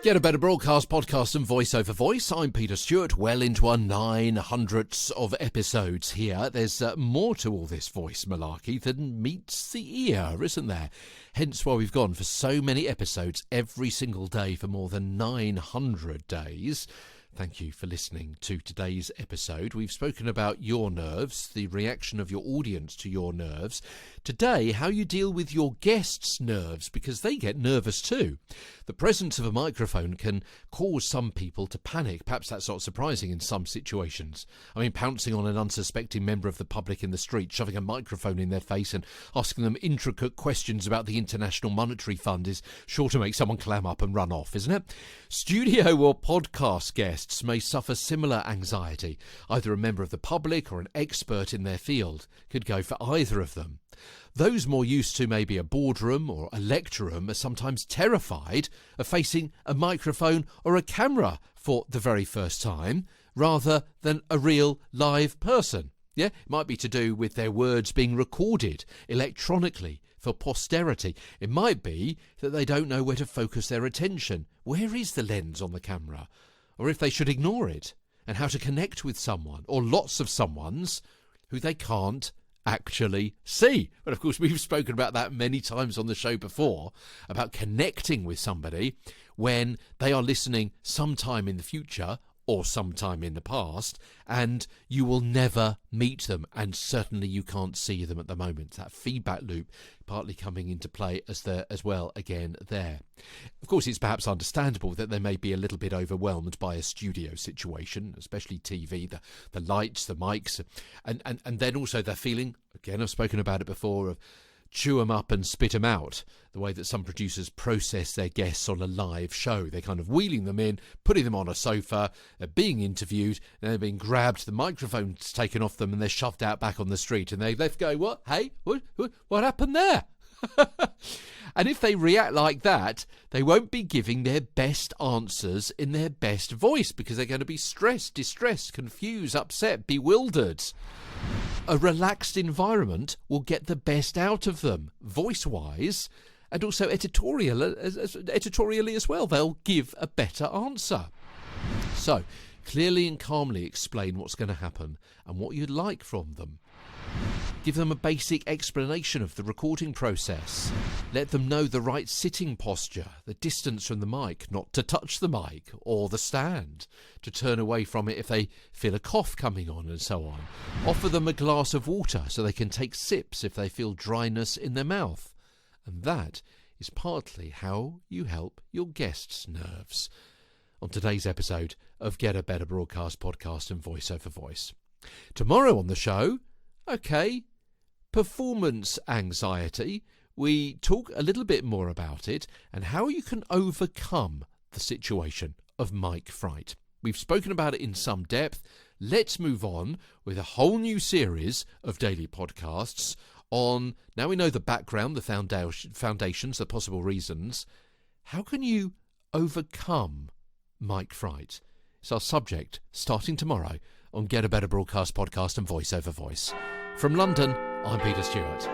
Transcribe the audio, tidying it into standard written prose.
Get a Better Broadcast podcast and voice over voice. I'm Peter Stewart, well into our 900s of episodes here. There's more to all this voice malarkey than meets the ear, isn't there? Hence why we've gone for so many episodes every single day for more than 900 days. Thank you for listening to today's episode. We've spoken about your nerves, the reaction of your audience to your nerves. Today, how you deal with your guests' nerves, because they get nervous too. The presence of a microphone can cause some people to panic. Perhaps that's not surprising in some situations. I mean, pouncing on an unsuspecting member of the public in the street, shoving a microphone in their face and asking them intricate questions about the International Monetary Fund is sure to make someone clam up and run off, isn't it? Studio or podcast guests may suffer similar anxiety. Either a member of the public or an expert in their field could go for either of them. Those more used to maybe a boardroom or a lecture room are sometimes terrified of facing a microphone or a camera for the very first time, rather than a real live person. Yeah, it might be to do with their words being recorded electronically for posterity. It might be that they don't know where to focus their attention. Where is the lens on the camera? Or if they should ignore it, and how to connect with someone, or lots of someones, who they can't actually see. But of course, we've spoken about that many times on the show before, about connecting with somebody when they are listening sometime in the future or sometime in the past, and you will never meet them, and certainly you can't see them at the moment. That feedback loop partly coming into play as well again there. Of course, it's perhaps understandable that they may be a little bit overwhelmed by a studio situation, especially TV, the lights, the mics, and then also they're feeling, again, I've spoken about it before, of chew them up and spit them out, the way that some producers process their guests on a live show. They're kind of wheeling them in, putting them on a sofa, they're being interviewed, and they're being grabbed, the microphone's taken off them, and they're shoved out back on the street, and they're left going, what? Hey, what happened there? And if they react like that, they won't be giving their best answers in their best voice, because they're going to be stressed, distressed, confused, upset, bewildered. A relaxed environment will get the best out of them, voice-wise, and also editorially as well. They'll give a better answer. So, clearly and calmly explain what's going to happen and what you'd like from them. Give them a basic explanation of the recording process. Let them know the right sitting posture, the distance from the mic, not to touch the mic or the stand, to turn away from it if they feel a cough coming on, and so on. Offer them a glass of water so they can take sips if they feel dryness in their mouth. And that is partly how you help your guests' nerves. On today's episode of Get a Better Broadcast podcast and voice over voice. Tomorrow on the show, okay, performance anxiety. We talk a little bit more about it and how you can overcome the situation of mic fright. We've spoken about it in some depth. Let's move on with a whole new series of daily podcasts on, now we know the background, the foundations, the possible reasons. How can you overcome mic fright? It's our subject starting tomorrow on Get a Better Broadcast podcast and voice over voice. From London, I'm Peter Stewart.